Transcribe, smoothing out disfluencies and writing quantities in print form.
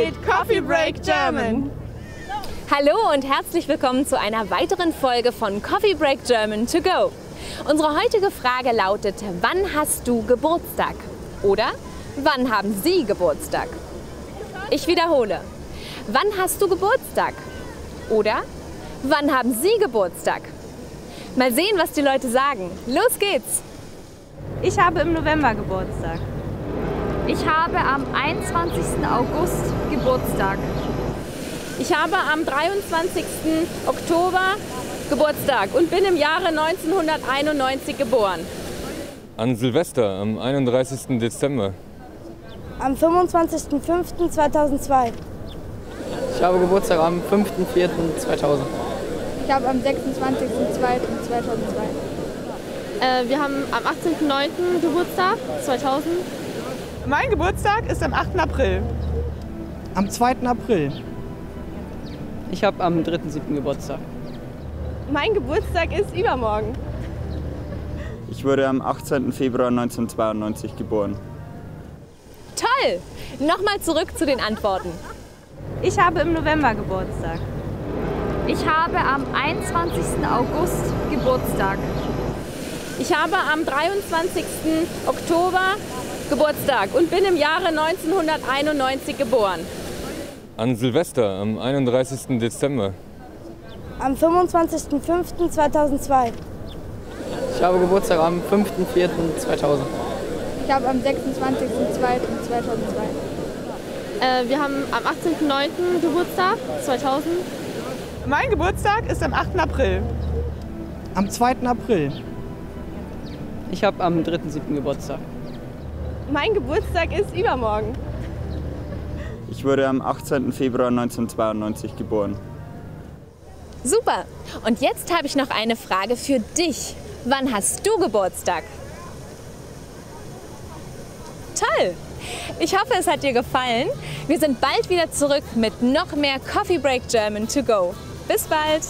geht Coffee Break German. Hallo und herzlich willkommen zu einer weiteren Folge von Coffee Break German to go. Unsere heutige Frage lautet: Wann hast du Geburtstag? Oder wann haben Sie Geburtstag? Ich wiederhole: Wann hast du Geburtstag? Oder wann haben Sie Geburtstag? Mal sehen, was die Leute sagen. Los geht's! Ich habe im November Geburtstag. Ich habe am 21. August Geburtstag. Ich habe am 23. Oktober Geburtstag und bin im Jahre 1991 geboren. An Silvester, am 31. Dezember. Am 25.05.2002. Ich habe Geburtstag am 5.04.2000. Ich habe am 26.02.2002. Wir haben am 18.09. Geburtstag, 2000. Mein Geburtstag ist am 8. April. Am 2. April. Ich habe am 3.07. Geburtstag. Mein Geburtstag ist übermorgen. Ich wurde am 18. Februar 1992 geboren. Toll! Nochmal zurück zu den Antworten. Ich habe im November Geburtstag. Ich habe am 21. August Geburtstag. Ich habe am 23. Oktober Geburtstag und bin im Jahre 1991 geboren. An Silvester, am 31. Dezember. Am 25.05.2002. Ich habe Geburtstag am 5.04.2000. Ich habe am 26.02.2002. Wir haben am 18.09. Geburtstag, 2000. Mein Geburtstag ist am 8. April. Am 2. April. Ich habe am 3.07. Geburtstag. Mein Geburtstag ist übermorgen. Ich wurde am 18. Februar 1992 geboren. Super! Und jetzt habe ich noch eine Frage für dich. Wann hast du Geburtstag? Toll! Ich hoffe, es hat dir gefallen. Wir sind bald wieder zurück mit noch mehr Coffee Break German to go. Bis bald!